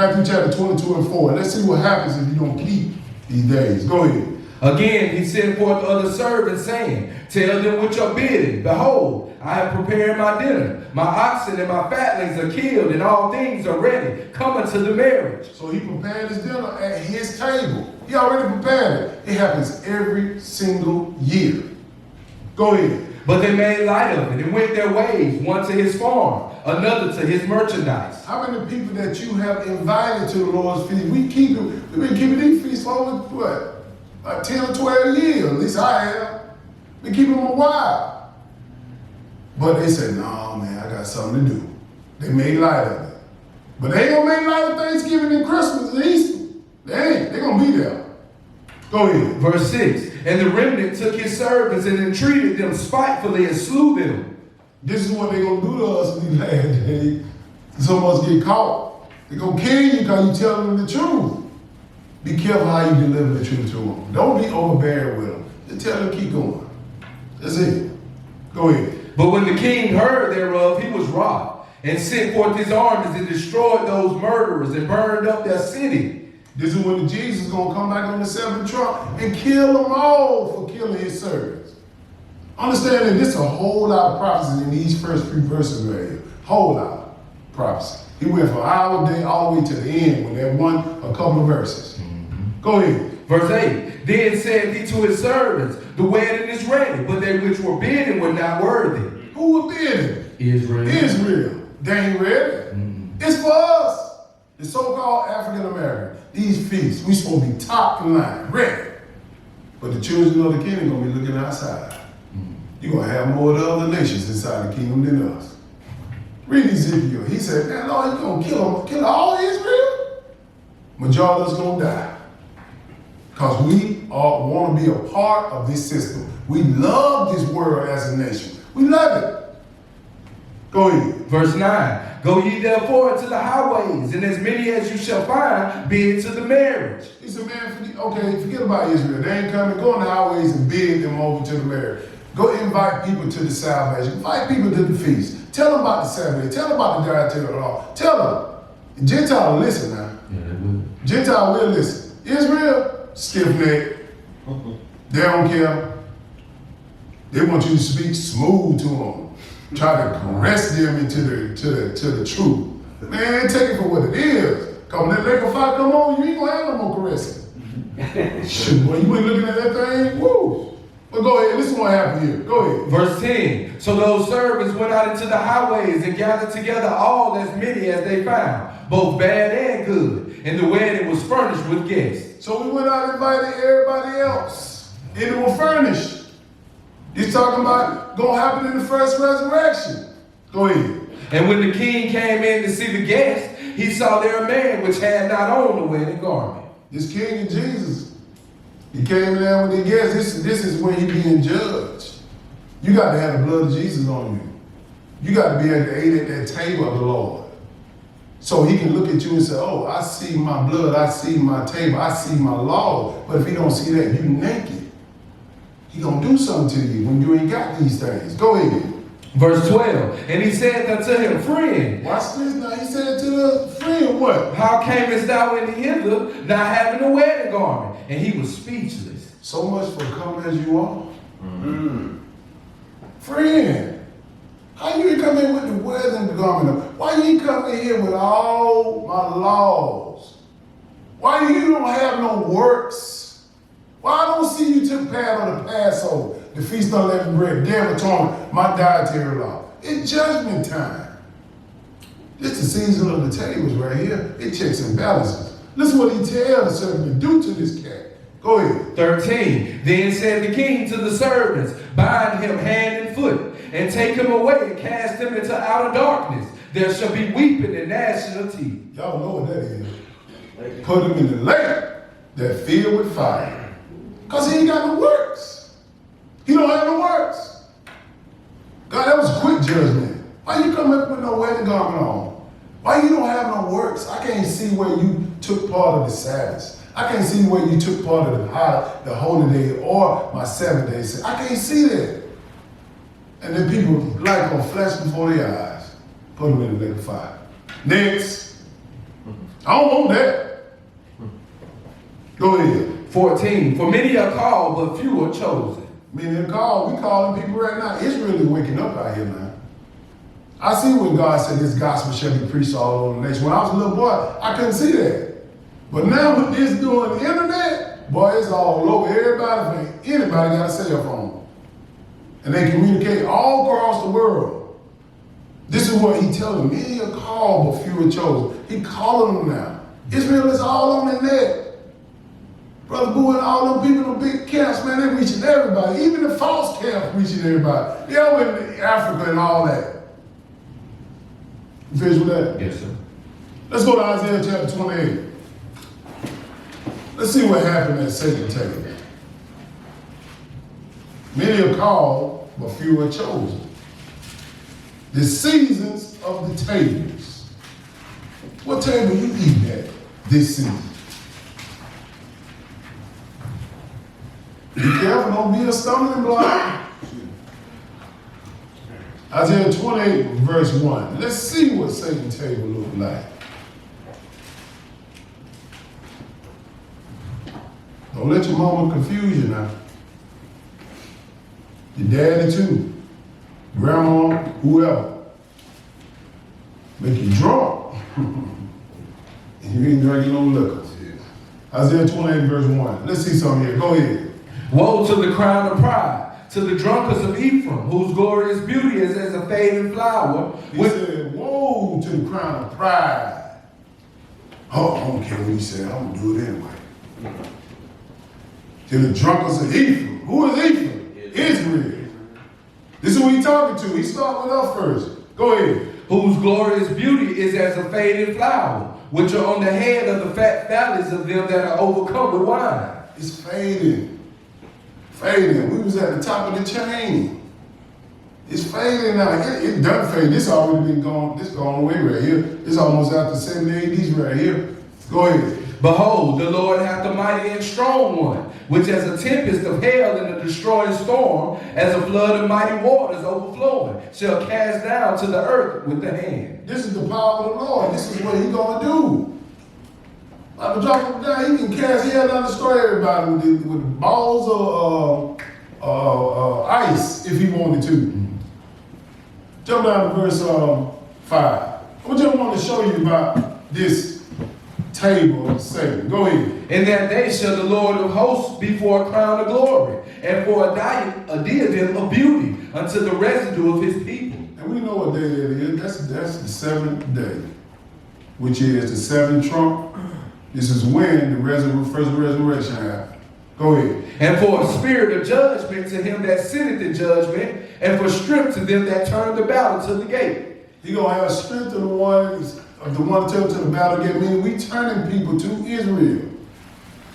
Matthew chapter 22 and 4. Let's see what happens if you don't keep these days. Go ahead. Again, he sent forth other servants, saying, tell them what you're bidding. Behold, I have prepared my dinner. My oxen and my fatlings are killed, and all things are ready. Come unto the marriage. So he prepared his dinner at his table. He already prepared it. It happens every single year. Go ahead. But they made light of it and went their ways, one to his farm, another to his merchandise. How many people that you have invited to the Lord's feast? We've been keeping these feasts for over, what? Like 10 or 12 years, at least I have. Been keeping them a while. But they said, no, man, I got something to do. They made light of it. But they ain't gonna make light of Thanksgiving and Christmas and Easter. They ain't. They're gonna be there. Go ahead. Verse 6, and the remnant took his servants and entreated them spitefully and slew them. This is what they're gonna do to us in these last days. Some of us get caught. They're gonna kill you because you tell them the truth. Be careful how you deliver the truth to them. Don't be overbearing with them. Just tell them keep going. That's it. Go ahead. But when the king heard thereof, he was wroth, and sent forth his armies and destroyed those murderers and burned up their city. This is when Jesus is going to come back on the seventh trump and kill them all for killing his servants. Understand that this is a whole lot of prophecy in these first few verses right here. Whole lot of prophecy. He went from our day all the way to the end when they won a couple of verses. Go ahead. Verse 8, then said he to his servants, the wedding is ready, but they which were bidden were not worthy. Who were bidding? Israel. Israel. They ain't ready. It's for us, the so-called African American. These feasts, we supposed to be top in line, ready. But the children of the kingdom going to be looking outside. You're going to have more of the other nations inside the kingdom than us. Read Ezekiel. He said, man, Lord, you're going to kill all Israel? Majority of us going to die. Because we want to be a part of this system. We love this world as a nation. We love it. Go ahead. Verse 9, go ye therefore into the highways, and as many as you shall find, bid to the marriage. He said, man, okay, forget about Israel. They ain't coming. Go on the highways and bid them over to the marriage. Go invite people to the salvation. Invite people to the feast. Tell them about the Sabbath. Tell them about the dietary law. Tell them. Gentile will listen now. Yeah, they will. Gentile will listen. Israel, stiff-necked. They don't care. They want you to speak smooth to them. Try to caress them into the truth. Man, take it for what it is. Cause when that lake of fire come on, you ain't gonna have no more caressing. Shit, boy, you ain't looking at that thing? Woo! But go ahead, listen what happened here. Go ahead. Verse 10, so those servants went out into the highways and gathered together all as many as they found, both bad and good. And the wedding was furnished with guests. So we went out and invited everybody else. And it was furnished. He's talking about gonna happen in the first resurrection. Go ahead. And when the king came in to see the guests, he saw there a man which had not on the wedding garment. This king of Jesus, he came in there with the guests. This is when he being judged. You got to have the blood of Jesus on you. You got to be able to eat at that table of the Lord. So he can look at you and say, oh, I see my blood, I see my table, I see my law. But if he don't see that, you naked. He gonna do something to you when you ain't got these things. Go ahead. Verse 12, and he said unto him, friend. Watch this now. He said to the friend, what? How camest thou in hither, not having a wedding garment? And he was speechless. So much for come as you are. Friend, how you ain't come in with the wedding garment? Why you ain't come in here with all my laws? Why you don't have no works? Why I don't see you took part of the Passover, the Feast of Unleavened Bread, Day of Atonement, my dietary law? It's judgment time. This is the season of the tables right here. It checks and balances. Listen what he tells the servant to do to this cat. Go ahead. 13. Then said the king to the servants, bind him hand and foot, and take him away and cast him into outer darkness. There shall be weeping and gnashing of teeth. Y'all know what that is. Put him in the lake that filled with fire. Because he ain't got no works. He don't have no works. God, that was a quick judgment. Why you come up with no wedding garment on? Why you don't have no works? I can't see where you took part of the Sabbath. I can't see where you took part of the holy day or my 7 days. I can't see that. And then people like on flesh before their eyes. Put them in the lake of fire. Next. I don't want that. Go ahead. 14. For many are called, but few are chosen. Many are called. We calling people right now. Israel is waking up out here now. I see when God said this gospel shall be preached all over the nation. When I was a little boy, I couldn't see that. But now with this doing the internet, boy, it's all over. Anybody got a cell phone. And they communicate all across the world. This is what he tells them. Many are called, but few are chosen. He calling them now. Israel is all on the net. Brother Boo and all them people in the big camps, man, they're reaching everybody. Even the false camps reaching everybody. They're over in Africa and all that. You finished with that? Yes, sir. Let's go to Isaiah chapter 28. Let's see what happened at Satan's table. Many are called, but few are chosen. The seasons of the tables. What table you eating at this season? Be careful, don't be a stumbling block. Isaiah 28, verse 1. Let's see what Satan's table look like. Don't let your mama confuse you now. Your daddy too. Grandma, whoever. Make you drunk. And you ain't drinking no liquor. Isaiah 28, verse 1. Let's see something here. Go ahead. Woe to the crown of pride, to the drunkards of Ephraim, whose glorious beauty is as a fading flower. He said, woe to the crown of pride. Oh, I don't care what he said. I'm going to do it anyway. To the drunkards of Ephraim. Who is Ephraim? Israel. This is who he's talking to. He started with us first. Go ahead. Whose glorious beauty is as a fading flower, which are on the head of the fat valleys of them that are overcome with wine. It's fading. Fading. We was at the top of the chain. It's fading now. It done fade. This already been gone. This gone away right here. It's almost out the 70s, 80s right here. Go ahead. Behold, the Lord hath a mighty and strong one, which as a tempest of hail in a destroying storm, as a flood of mighty waters overflowing, shall cast down to the earth with the hand. This is the power of the Lord. This is what he's going to do. Like a drop of down, he can cast hell down, destroy everybody with balls of ice if he wanted to. Jump down to verse 5. I just want to show you about this table of Satan. Go ahead. In that day shall the Lord of hosts be for a crown of glory, and for a diadem of beauty unto the residue of his people. And we know what day that is. That's the seventh day, which is the seventh trump. This is when the first resurrection happened. Go ahead. And for a spirit of judgment to him that sitteth in judgment, and for strength to them that turn the battle to the gate. He gonna have strength to the one to tell to the battle gate. Meaning we turning people to Israel.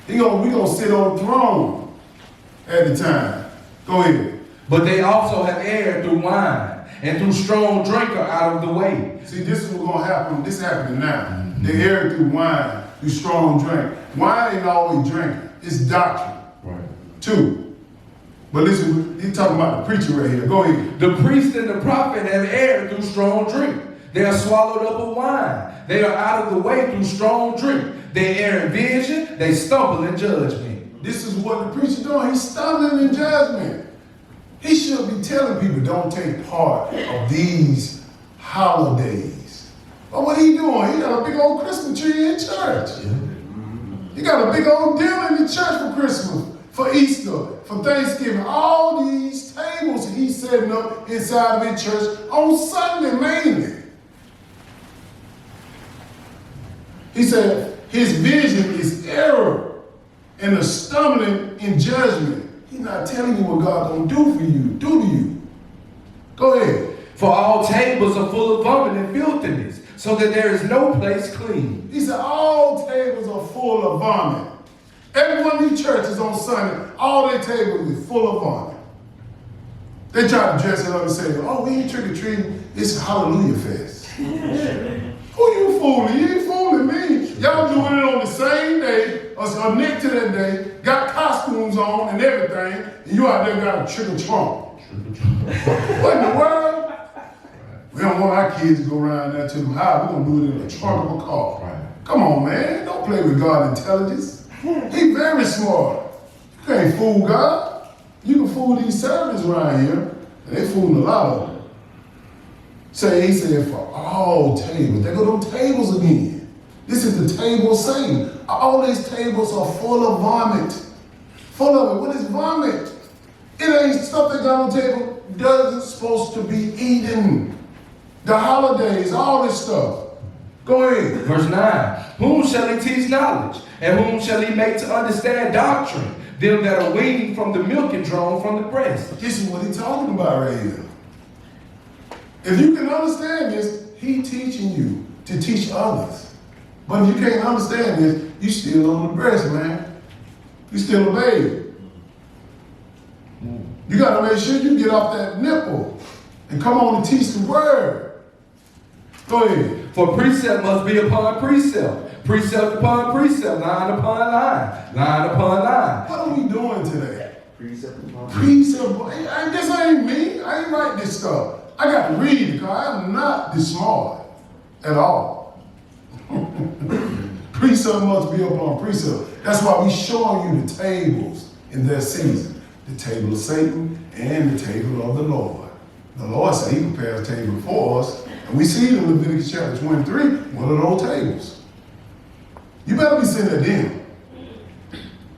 We gonna sit on the throne at the time. Go ahead. But they also have erred through wine, and through strong drink are out of the way. See, this is what's gonna happen. This is happening now. They err through wine, through strong drink. Wine ain't always drinking. It's doctrine. Right. 2. But listen, he's talking about the preacher right here. Go ahead. The priest and the prophet have erred through strong drink. They are swallowed up with wine. They are out of the way through strong drink. They err in vision. They stumble in judgment. This is what the preacher doing. He's stumbling in judgment. He should be telling people don't take part of these holidays. But what he doing? He got a big old Christmas tree in church. He got a big old dinner in the church for Christmas, for Easter, for Thanksgiving. All these tables he's setting up inside of his church on Sunday mainly. He said his vision is error and a stumbling in judgment. He's not telling you what God gonna do to you. Go ahead. For all tables are full of vomit and filthiness, so that there is no place clean. He said all tables are full of vomit. Every one of these churches on Sunday, all their tables is full of vomit. They try to dress it up and say, oh, we ain't trick-or-treating, it's Hallelujah Fest. Who you fooling? You ain't fooling me. Y'all doing it on the same day, or next to that day, got costumes on and everything, and you out there got a trick-or-trunk. What in the world? We don't want our kids to go around there to the house. We're going to do it in the trunk of a car. Come on, man. Don't play with God's intelligence. He very smart. You can't fool God. You can fool these servants around here. And they fooling a lot of them. He said, for all tables. There go them tables again. This is the table of Satan. All these tables are full of vomit. Full of it. What is vomit? It ain't stuff that got on the table. Doesn't supposed to be eaten. The holidays, all this stuff. Go ahead. Verse 9. Whom shall he teach knowledge? And whom shall he make to understand doctrine? Them that are weaned from the milk and drawn from the breast. This is what he's talking about right here. If you can understand this, he's teaching you to teach others. But if you can't understand this, you still on the breast, man. You still a baby. You got to make sure you get off that nipple and come on and teach the word. Go ahead. For precept must be upon precept, precept upon precept, line upon line, line upon line. What are we doing today? Precept upon Precept. This ain't me. I ain't write this stuff. I got to read it because I'm not this smart at all. Precept must be upon precept. That's why we showing you the tables in their season. The table of Satan and the table of the Lord. The Lord said he prepares a table for us. And we see it in Leviticus chapter 23, one of those tables. You better be sitting at them.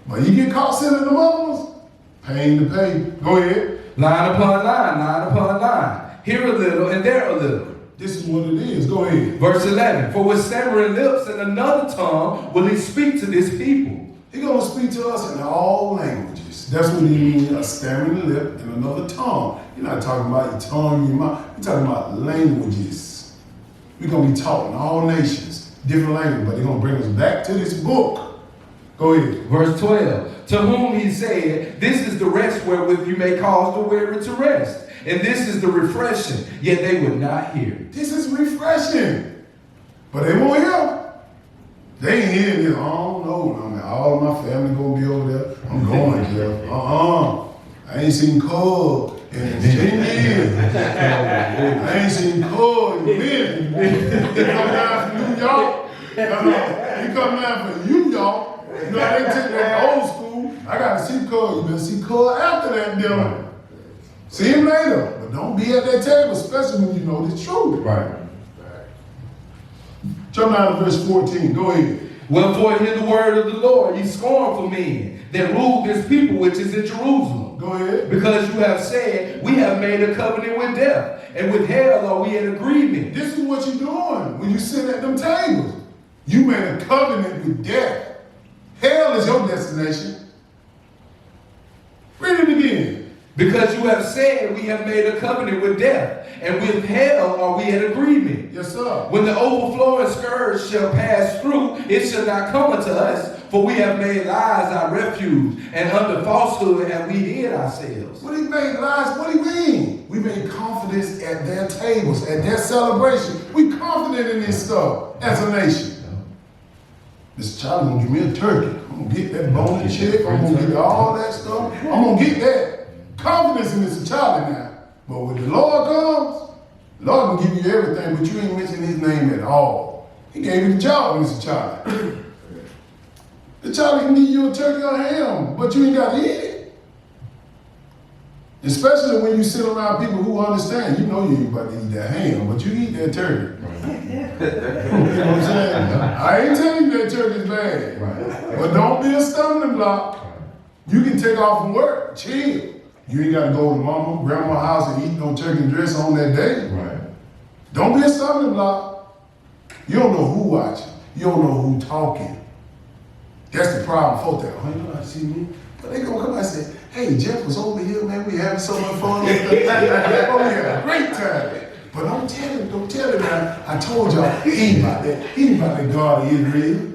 But you get caught sitting in the other ones, pain to pay. Go ahead. Line upon line, line upon line. Here a little and there a little. This is what it is. Go ahead. Verse 11. For with stammering lips and another tongue will he speak to this people. He's going to speak to us in all languages. That's what he means, a stammering lip and another tongue. You're not talking about your tongue in your mouth. You're talking about languages. We're going to be taught in all nations, different languages, but they're going to bring us back to this book. Go ahead. Verse 12. To whom he said, this is the rest wherewith you may cause the weary to rest. And this is the refreshing, yet they would not hear. This is refreshing. But they won't hear. They ain't hearing this. I don't know. I mean, all of my family gonna be over there. I'm going there. I ain't seen Cub in 10 years. I ain't seen Cub in a minute. He come down from New York. He come down from New York. You know, they take that old school. I gotta see Cub. You better see Cub after that dinner. See him later. But don't be at that table, especially when you know the truth. Right. Jump down to verse 14. Go ahead. Wherefore hear the word of the Lord, ye scornful men, that rule this people which is in Jerusalem. Go ahead. Because you have said, we have made a covenant with death, and with hell are we in agreement. This is what you're doing when you sit at them tables. You made a covenant with death. Hell is your destination. Read it again. Because you have said, we have made a covenant with death, and with hell are we in agreement. Yes, sir. When the overflowing scourge shall pass through, it shall not come unto us, for we have made lies our refuge, and under falsehood have we hid ourselves. What do you mean lies? What do you mean? We made confidence at their tables, at their celebration. We confident in this stuff as a nation. This child gonna give me a turkey. I'm gonna get that bone chick. I'm gonna get all that stuff. I'm gonna get that. Confidence in this child now. But when the Lord comes, the Lord can give you everything, but you ain't mention his name at all. He gave you the job, Mr. Charlie. The child can give you a turkey or ham, but you ain't got to eat it. Especially when you sit around people who understand. You know you ain't about to eat that ham, but you eat that turkey. You know what I'm saying? I ain't telling you that turkey's bad. Right. But don't be a stumbling block. You can take off from work, chill. You ain't got to go to mama, grandma's house and eat no turkey dress on that day. Right. Don't be a stumbling block. You don't know who watching. You don't know who talking. That's the problem. Folks that, oh, you know, I see me. But they gonna come out and say, hey, Jeff was over here, man. We having so much fun. Oh, we had a great time. But don't tell him now. I told y'all, he ain't about that. He ain't about that God of Israel.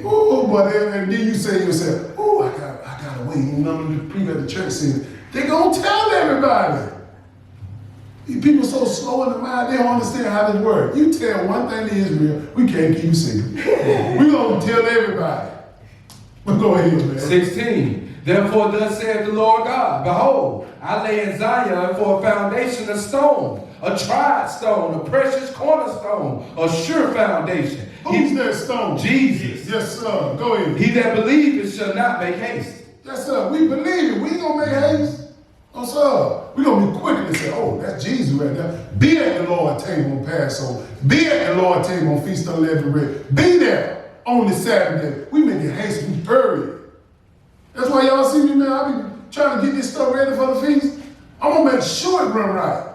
Oh, but then you say to yourself, oh, I gotta wait. You know, the people at the church saying, they gonna tell everybody. These people so slow in the mind, they don't understand how this works. You tell one thing to Israel, we can't keep you secret. We gonna tell everybody. But go ahead, man. 16. Therefore thus saith the Lord God, behold, I lay in Zion for a foundation of stone, a tried stone, a precious cornerstone, a sure foundation. Who's that stone? Jesus. Yes, sir. Go ahead. He that believeth shall not make haste. Yes, sir. We believe it. We ain't gonna make haste. Oh, sir. We're gonna be quick and say, oh, that's Jesus right there. Be at the Lord's table on Passover. Be at the Lord's table on Feast of Unleavened Bread. Be there on the Saturday. We make it haste. We hurry. That's why y'all see me, man. I be trying to get this stuff ready for the feast. I'm gonna make sure it run right.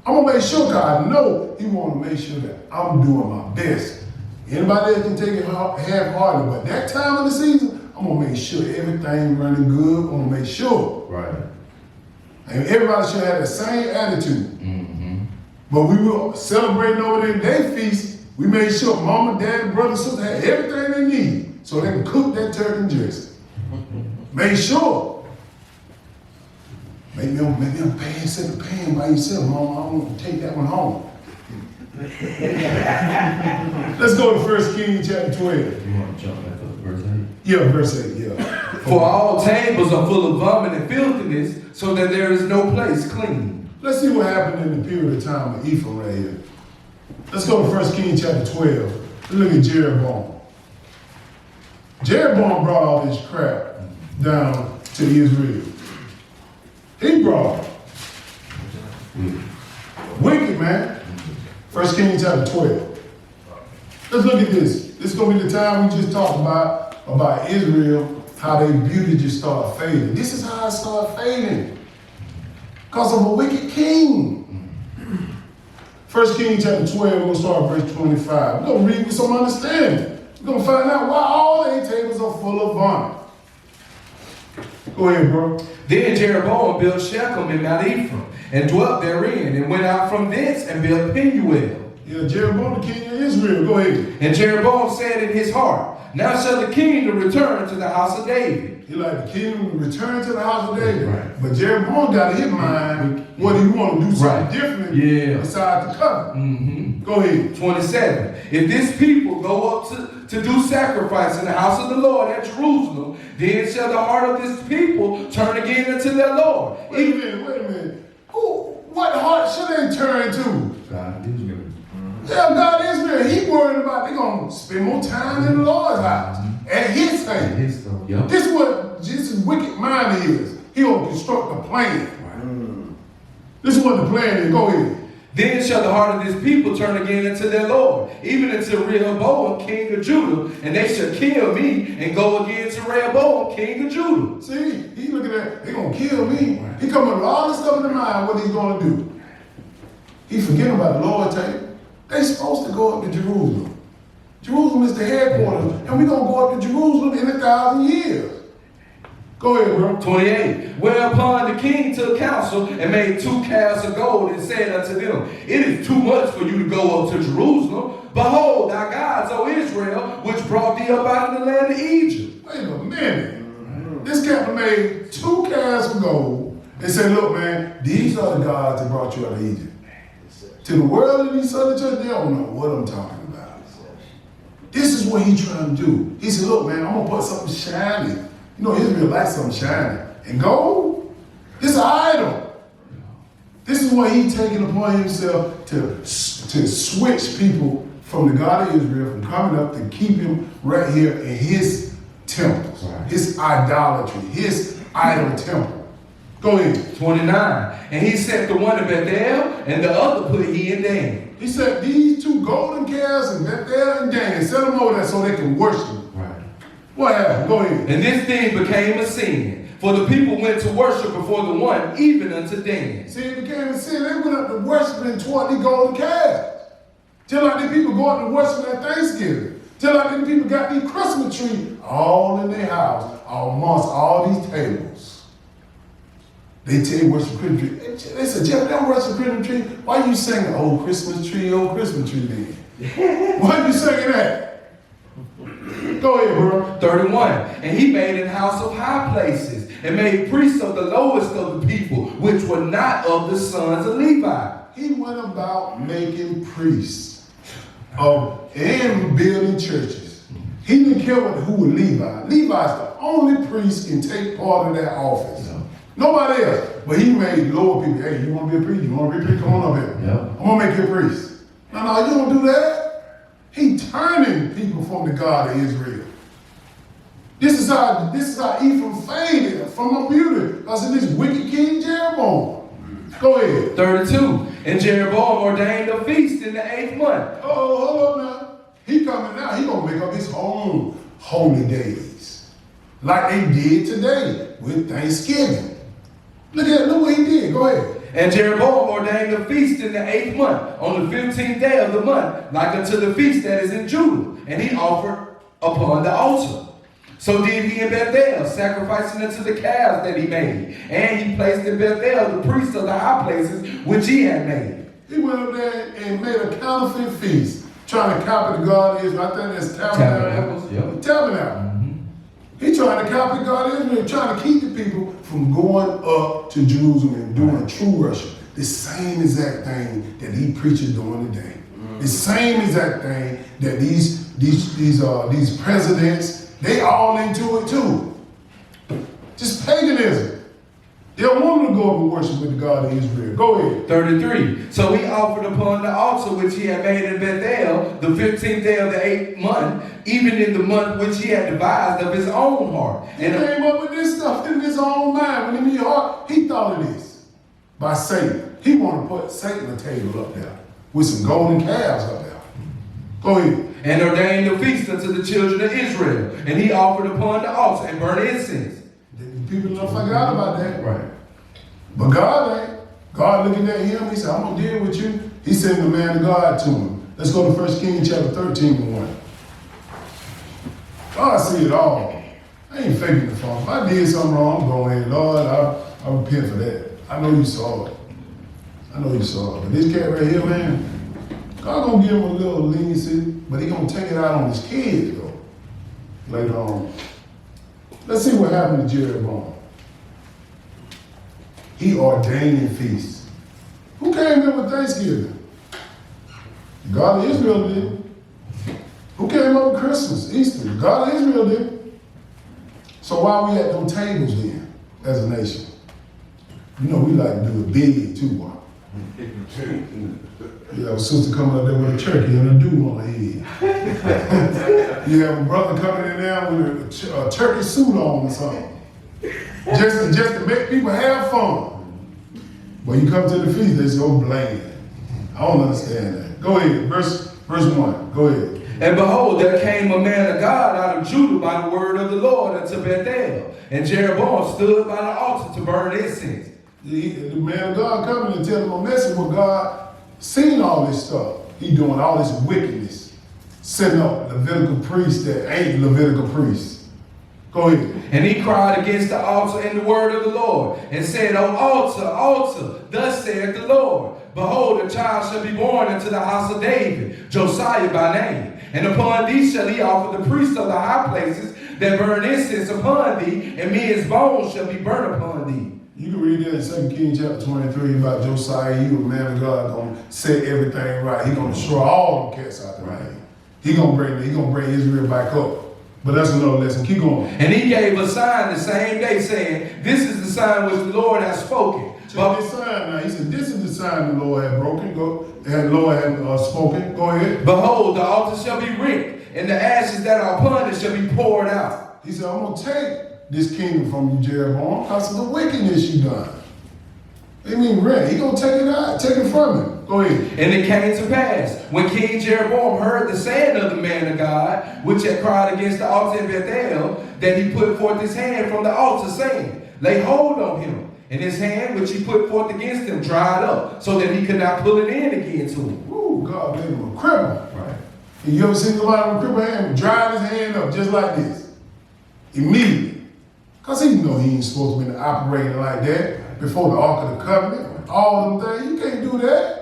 I'm gonna make sure, because I know he wanna make sure that I'm doing my best. Anybody else can take it half-hearted, but that time of the season, I'm gonna make sure everything running good. I'm gonna make sure. Right. And everybody should have the same attitude. But we were celebrating over there their feast. We made sure mama, daddy, brother, sister had everything they need so they could cook that turkey and dressing. Made sure. Maybe I'm pan, set the pan by yourself, mama. I want to take that one home. Let's go to 1 Kings chapter 12. You want to jump back up to verse 8? Yeah, verse 8, yeah. For all tables are full of vomit and filthiness, so that there is no place clean. Let's see what happened in the period of time of Ephraim right here. Let's go to 1 Kings chapter 12. Let's look at Jeroboam. Jeroboam brought all this crap down to Israel. He brought it. Wicked, man. 1 Kings chapter 12. Let's look at this. This is going to be the time we just talked about Israel, how their beauty just started fading. This is how it started fading. Because of a wicked king. 1 Kings chapter 12, we're going to start verse 25. We're going to read with some understanding. We're going to find out why all their tables are full of vomit. Go ahead, bro. Then Jeroboam built Shechem in Mount Ephraim, and dwelt therein, and went out from thence, and built Penuel. Yeah, Jeroboam, the king of Israel. Go ahead. And Jeroboam said in his heart, now shall the kingdom return to the house of David. He like the kingdom return to the house of David. Right. But Jeroboam got in his mind what he want to do something different besides the covenant. Go ahead. 27. If this people go up to do sacrifice in the house of the Lord at Jerusalem, then shall the heart of this people turn again unto their Lord. Wait a minute. What heart should they turn to? God Israel. Yeah, God Israel. He worried about they gonna spend more time in the Lord's house at his table. Yep. This is what Jesus' wicked mind is. He will construct a plan. This is what the plan is. Go ahead. Then shall the heart of this people turn again unto their Lord, even unto Rehoboam, king of Judah, and they shall kill me and go again to Rehoboam, king of Judah. See, he looking at, they gonna kill me. He coming with all this stuff in the mind, what he's gonna do. He forgetting about the Lord's table. They supposed to go up to Jerusalem. Jerusalem is the headquarters, and we're gonna go up to Jerusalem in 1,000 years. Go ahead, bro. 28. Whereupon the king took counsel and made 2 calves of gold and said unto them, it is too much for you to go up to Jerusalem. Behold, thy gods, O Israel, which brought thee up out of the land of Egypt. Wait a minute. This captain made 2 calves of gold and said, look, man, these are the gods that brought you out of Egypt. To the world in these other churches, they don't know what I'm talking about. This is what he's trying to do. He said, look, man, I'm going to put something shiny. You know, Israel likes something shiny. And gold, this is an idol. This is what he's taking upon himself to switch people from the God of Israel, from coming up to keep him right here in his temples, his idolatry, his idol temple. Go ahead. 29. And he set the one in Bethel, and the other put he in Dan. He said these 2 golden calves in Bethel and Dan, set them over there so they can worship. Right. What happened? Go ahead. And this thing became a sin, for the people went to worship before the one, even unto Dan. See, it became a sin. They went up to worshiping toward the golden calves. Just like the people go up to worship at Thanksgiving. Just like the people got these Christmas trees all in their house, amongst all these tables. They tell you worship Christmas tree. They said, Jeff, that worship Christmas tree. Why you singing old Christmas tree then? Why you singing that? Go ahead, bro. 31. And he made an house of high places, and made priests of the lowest of the people, which were not of the sons of Levi. He went about making priests and building churches. He didn't care who was Levi. Levi's the only priest can take part of that office. Nobody else. But he made lower people. Hey, you want to be a priest? You want to be a priest? Come on up here. Yep. I'm going to make you a priest. No, you don't do that. He turning people from the God of Israel. This is how Ephraim faded from a beauty. Because of this wicked king Jeroboam. Go ahead. 32. And Jeroboam ordained a feast in the 8th month. Oh, hold on now. He coming now. He gonna make up his own holy days, like they did today with Thanksgiving. Look what he did. Go ahead. And Jeroboam ordained a feast in the 8th month, on the 15th day of the month, like unto the feast that is in Judah. And he offered upon the altar. So did he in Bethel, sacrificing unto the calves that he made. And he placed in Bethel the priests of the high places which he had made. He went up there and made a counterfeit feast, trying to copy the God of Israel. I think that's Tabernacles. Yep. Tabernacle. He trying to copy God of Israel, trying to keep the people from going up to Jerusalem and doing true worship. The same exact thing that he preaching during the day. The same exact thing that these presidents, they all into it too. Just paganism. They don't want to go up and worship with the God of Israel. Go ahead. 33. So he offered upon the altar which he had made in Bethel, the 15th day of the 8th month, even in the month which he had devised of his own heart. He came up with this stuff in his own mind. When he made heart, he thought of this by Satan. He wanted to put Satan a table up there with some golden calves up there. Go ahead. And ordained a feast unto the children of Israel. And he offered upon the altar and burnt incense. The people don't forgot about that. Right. But God ain't. God looking at him, he said, I'm going to deal with you. He sent the man of God to him. Let's go to 1 Kings chapter 13 and 1. God see it all. I ain't faking the fault. If I did something wrong, I'm going ahead. Lord, I repent for that. I know you saw it. I know you saw it. But this cat right here, man, God gonna give him a little leniency, but he gonna take it out on his kids, though, later on. Let's see what happened to Jeroboam. He ordained feasts. Who came in with Thanksgiving? The God of Israel did. Who came up with Christmas, Easter? The God of Israel did. So why we at them tables then, as a nation? You know, we like to do it big too, boy. You have a sister coming up there with a turkey and a dew on her head. You have a brother coming in there with a turkey suit on or something. Just to make people have fun. When you come to the feast, they say, oh, bland. I don't understand that. Go ahead, verse 1. Go ahead. And behold, there came a man of God out of Judah by the word of the Lord unto Bethel. And Jeroboam stood by the altar to burn incense. The man of God coming and telling him a message where God seen all this stuff. He doing all this wickedness. Setting up Levitical priests that ain't Levitical priests. Go ahead. And he cried against the altar in the word of the Lord, and said, O altar, altar, thus saith the Lord, behold, a child shall be born into the house of David, Josiah by name. And upon thee shall he offer the priests of the high places that burn incense upon thee, and men's bones shall be burnt upon thee. You can read that in 2 Kings chapter 23 about Josiah. He was a man of God, gonna set everything right. He gonna destroy all the cats out there. Right. He gonna bring Israel back up. But that's another lesson. Keep going. And he gave a sign the same day, saying, this is the sign which the Lord has spoken. Check this sign now. He said, this is the sign the Lord had broken. The Lord had spoken. Go ahead. Behold, the altar shall be rent, and the ashes that are upon it shall be poured out. He said, I'm going to take this kingdom from you, Jeroboam, because of the wickedness you done. They mean rent. He going to take it out, take it from him. Go ahead. And it came to pass, when King Jeroboam heard the saying of the man of God, which had cried against the altar in Bethel, that he put forth his hand from the altar, saying, lay hold on him. And his hand, which he put forth against him, dried up, so that he could not pull it in again to him. Ooh, God made him a cripple. Right. And you ever seen somebody with a cripple hand drive his hand up just like this? Immediately. Because he know he ain't supposed to be operating like that before the Ark of the Covenant. All them things. You can't do that.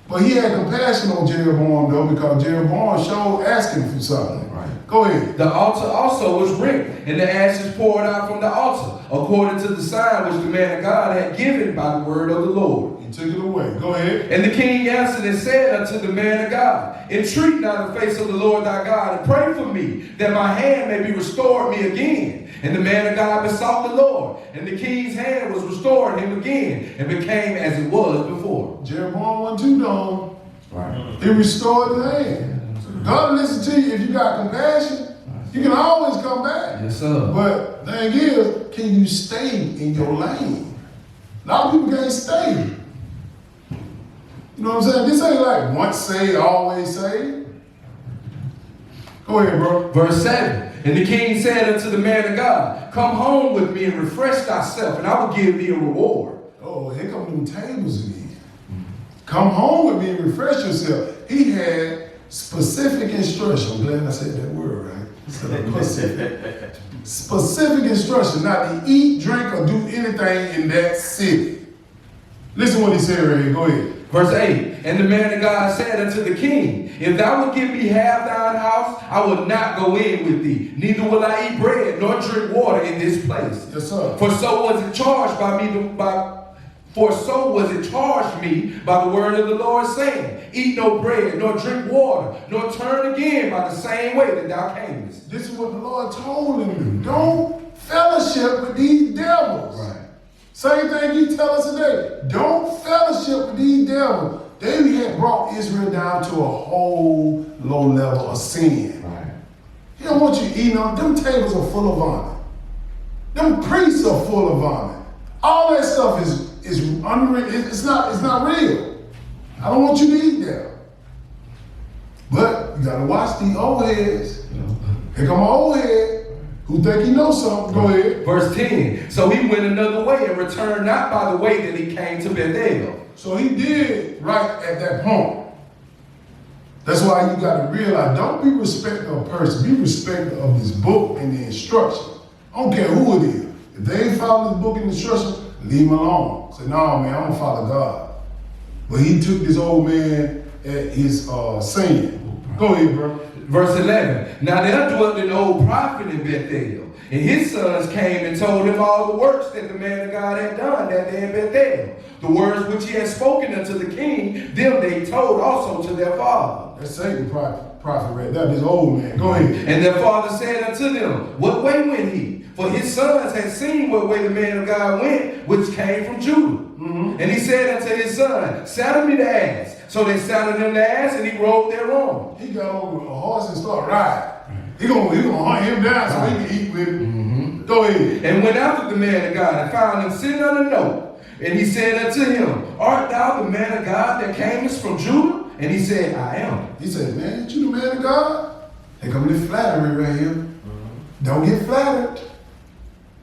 But he had compassion on Jeroboam, though, because Jeroboam showed asking for something. Right. Go ahead. The altar also was rent, and the ashes poured out from the altar, according to the sign which the man of God had given by the word of the Lord. And took it away. Go ahead. And the king answered and said unto the man of God, entreat now the face of the Lord thy God, and pray for me, that my hand may be restored me again. And the man of God besought the Lord, and the king's hand was restored him again, and became as it was before. Jeroboam wasn't too dumb. Right. He restored the hand. So God listen to you if you got compassion. You can always come back. Yes, sir. But the thing is, can you stay in your lane? A lot of people can't stay. You know what I'm saying? This ain't like once saved, always saved. Go ahead, bro. Verse 7. And the king said unto the man of God, come home with me and refresh thyself, and I will give thee a reward. Oh, here come them tables again. Come home with me and refresh yourself. He had specific instruction. I'm glad I said that word right. Specific instruction not to eat, drink, or do anything in that city. Listen what he said right here. Go ahead. Verse 8, and the man of God said unto the king, if thou wilt give me half thine house, I will not go in with thee, neither will I eat bread nor drink water in this place. Yes, sir. For so was it charged me by the word of the Lord, saying, eat no bread, nor drink water, nor turn again by the same way that thou camest. This is what the Lord told him. Don't fellowship with these devils. Right. Same thing he tell us today. Don't fellowship with these devils. They had brought Israel down to a whole low level of sin. Right. He don't want you eating on them tables are full of vomit. Them priests are full of vomit. All that stuff is unreal. It's not real. I don't want you to eat there. But you gotta watch the old heads. Here come an old head who think he knows something. Go ahead. Verse 10. So he went another way and returned not by the way that he came to Bethel. So he did right at that point. That's why you got to realize, don't be respectful of a person. Be respectful of this book and the instruction. I don't care who it is. If they ain't follow this book and instruction, leave them alone. Say, no, man, I'm going to follow God. But he took this old man at his sin. Go ahead, bro. Verse 11. Now there dwelt an old prophet in Bethel, and his sons came and told him all the works that the man of God had done that day in Bethel. The words which he had spoken unto the king, them they told also to their father. That's Satan prophet right there, this old man. Go ahead. And their father said unto them, what way went he? For his sons had seen what way the man of God went, which came from Judah. And he said unto his son, saddle me the ass. So they saddled him the ass, and he rode thereon. He got over a horse and started riding. He gonna hunt him down so he can eat with him. Go ahead. And went after the man of God and found him sitting on a note. And he said unto him, art thou the man of God that camest from Judah? And he said, I am. He said, man, ain't you the man of God? Here come this flattery right here. Don't get flattered.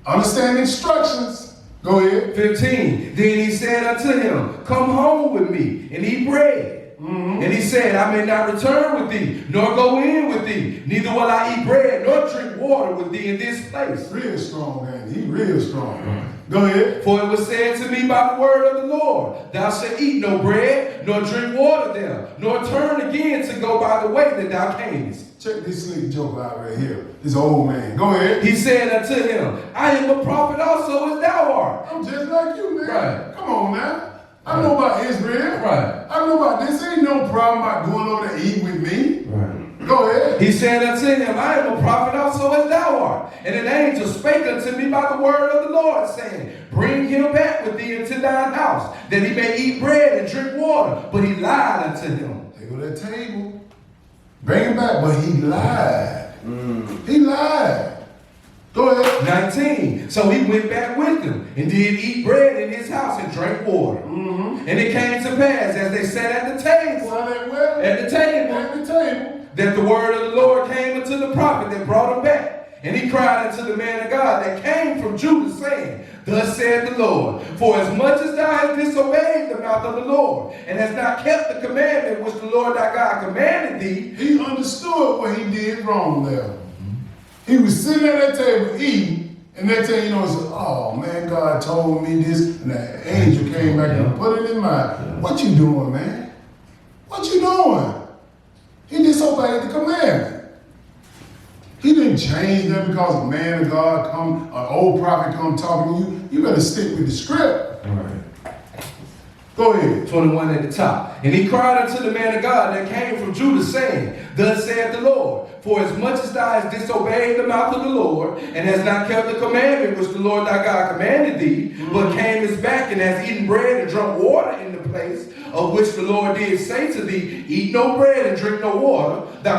Understand instructions. Go ahead. 15. Then he said unto him, come home with me and eat bread. And he said, I may not return with thee, nor go in with thee. Neither will I eat bread, nor drink water with thee in this place. Real strong, man. He real strong. Go ahead. For it was said to me by the word of the Lord, thou shalt eat no bread, nor drink water there, nor turn again to go by the way that thou camest. Check this slick joke out right here. This old man. Go ahead. He said unto him, I am a prophet also as thou art. I'm just like you, man. Right. Come on now. I know about Israel. Right. I know about this. Ain't no problem about going over to eat with me. Right. Go ahead. He said unto him, I am a prophet also as thou art. And an angel spake unto me by the word of the Lord, saying, bring him back with thee into thine house, that he may eat bread and drink water. But he lied unto him. They go to that table. Bring him back, but he lied. He lied. Go ahead. 19. So he went back with them and did eat bread in his house and drank water. And it came to pass as they sat at the table, that the word of the Lord came unto the prophet that brought him back. And he cried unto the man of God that came from Judah, saying, thus saith the Lord, for as much as thou hast disobeyed the mouth of the Lord, and hast not kept the commandment which the Lord thy God commanded thee. He understood what he did wrong there. He was sitting at that table eating, and next thing you know, he said, oh man, God told me this, and the angel came back and put it in mind. What you doing, man? What you doing? He disobeyed the commandment. He didn't change them because a man of God come, an old prophet come talking to you. You better stick with the script. Right. Go ahead. 21 at the top. And he cried unto the man of God that came from Judah, saying, Thus saith the Lord, for as much as thou hast disobeyed the mouth of the Lord, and hast not kept the commandment which the Lord thy God commanded thee, but camest back and hast eaten bread and drunk water in the place of which the Lord did say to thee, Eat no bread and drink no water, thou